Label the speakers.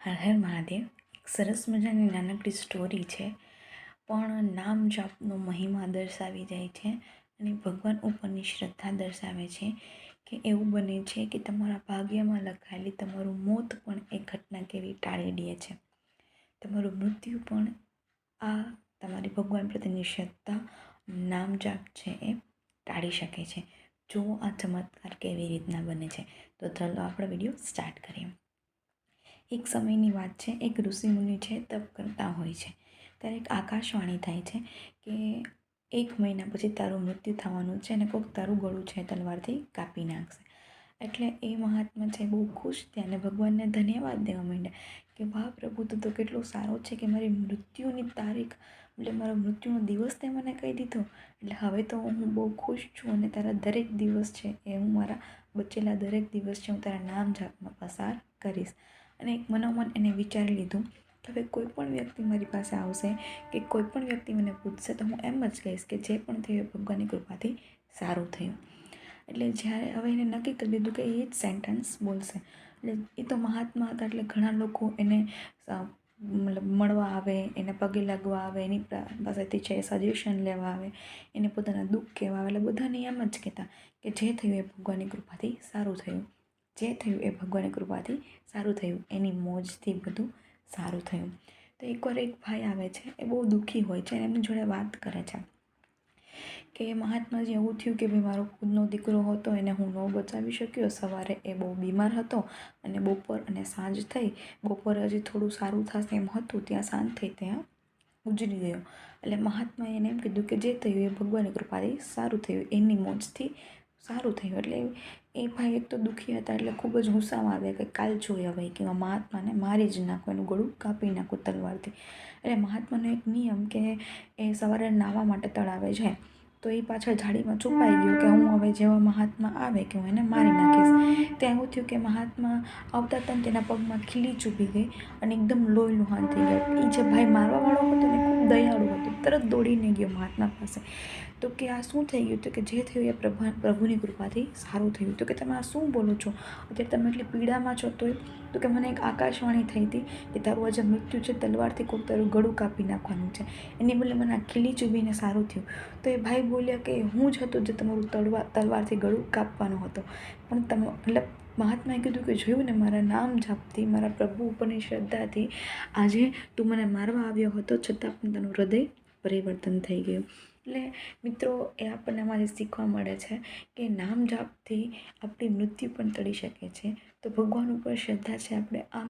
Speaker 1: હર હર મહાદેવ. એક સરસ મજાની નાનકડી સ્ટોરી છે, પણ નામ જાપનો મહિમા દર્શાવી જાય છે અને ભગવાન ઉપરની શ્રદ્ધા દર્શાવે છે કે એવું બને છે કે તમારા ભાગ્યમાં લખાયેલી તમારું મોત પણ એ ઘટના કેવી ટાળી દે છે. તમારું મૃત્યુ પણ આ તમારી ભગવાન પ્રત્યેની શ્રદ્ધા નામ જાપ છે એ ટાળી શકે છે. જો આ ચમત્કાર કેવી રીતના બને છે, તો ચાલો આપણે વિડીયો સ્ટાર્ટ કરીએ. એક સમયની વાત છે. એક ઋષિમુનિ છે તપ કરતા હોય છે, ત્યારે એક આકાશવાણી થાય છે કે 1 મહિના પછી તારું મૃત્યુ થવાનું છે અને કોઈક તારું ગળું છે તલવારથી કાપી નાખશે. એટલે એ મહાત્મા છે બહુ ખુશ થયા અને ભગવાનને ધન્યવાદ દેવા માંડ્યા કે વાહ પ્રભુ, તું તો કેટલો સારો છે કે મારી મૃત્યુની તારીખ, એટલે મારો મૃત્યુનો દિવસ તે મને કહી દીધો. એટલે હવે તો હું બહુ ખુશ છું અને તારા દરેક દિવસ છે એ હું મારા બચેલા દરેક દિવસ છે હું તારા નામ જાપમાં પસાર કરીશ. અને એક મનોમન એને વિચારી લીધું કે હવે કોઈ પણ વ્યક્તિ મારી પાસે આવશે કે કોઈ પણ વ્યક્તિ મને પૂછશે તો હું એમ જ કહીશ કે જે પણ થયું એ ભગવાનની કૃપાથી સારું થયું. એટલે જ્યારે હવે એને નક્કી કરી દીધું કે એ જ સેન્ટેન્સ બોલશે. એટલે એ તો મહાત્મા હતા, એટલે ઘણા લોકો એને મતલબ મળવા આવે, એને પગે લાગવા આવે, એની પાસેથી છે સજેશન લેવા આવે, એને પોતાના દુઃખ કહેવા આવે. એટલે બધાને એમ જ કહેતા કે જે થયું એ ભગવાનની કૃપાથી સારું થયું, જે થયું એ ભગવાનની કૃપાથી સારું થયું, એની મોજથી બધું સારું થયું. તો એકવાર એક ભાઈ આવે છે, એ બહુ દુઃખી હોય છે અને એમની જોડે વાત કરે છે કે મહાત્માજી, એવું થયું કે ભાઈ મારો ખુદનો દીકરો હતો, એને હું ન બચાવી શક્યો. સવારે એ બહુ બીમાર હતો અને બપોર અને સાંજ થઈ, બપોરે હજી થોડું સારું થશે એમ હતું, ત્યાં સાંજ થઈ ત્યાં ગુજરી ગયો. એટલે મહાત્માએ એને એમ કીધું કે જે થયું એ ભગવાનની કૃપાથી સારું થયું, એની મોજથી સારું થયું. એટલે એ ભાઈ એક તો દુઃખી હતા એટલે ખૂબ જ ગુસ્સામાં આવે કે કાલ જોઈએ હવે કે મહાત્માને મારી જ નાખું, એનું ગળું કાપી નાખું તલવારથી. એટલે મહાત્માનો એક નિયમ કે એ સવારે નાહવા માટે તળાવે જાય તો એ પાછળ ઝાડીમાં છુપાઈ ગયો કે હું હવે જેવા મહાત્મા આવે કે હું એને મારી નાખીશ. ત્યાં એવું થયું કે મહાત્મા આવતા હતા તેના પગમાં ખીલી ચૂભી ગઈ અને એકદમ લોહી લુહાણ થઈ ગયા. એ જે ભાઈ મારવાવાળો હતો ને ખૂબ દયાળુ હતો, તરત દોડીને ગયો મહાત્મા પાસે. તો કે આ શું થઈ ગયું? તો કે જે થયું એ પ્રભુની કૃપાથી સારું થયું. તો કે તમે આ શું બોલો છો? અત્યારે તમે એટલી પીડામાં છો તોય? તો કે મને એક આકાશવાણી થઈ હતી કે તારું આજે મૃત્યુ છે, તલવારથી કોઈક તારું ગળું કાપી નાખવાનું છે, એની બદલે મને આ ખીલી ચૂભીને સારું થયું. તો એ ભાઈ બોલ્યા કે હું જ હતો જે તમારું તલવારથી ગળું કાપવાનો હતો. પણ તમે મતલબ મહાત્માએ કીધું કે જોયું ને, મારા નામ જાપથી, મારા પ્રભુ ઉપરની શ્રદ્ધાથી આજે તું મને મારવા આવ્યો હતો, છતાં પણ તારું હૃદય પરિવર્તન થઈ ગયું. એટલે મિત્રો, એ આપણને આમાંથી શીખવા મળે છે કે નામ જાપથી આપણી મૃત્યુ પણ ટળી શકે છે. તો ભગવાન ઉપર શ્રદ્ધા છે આપણે આ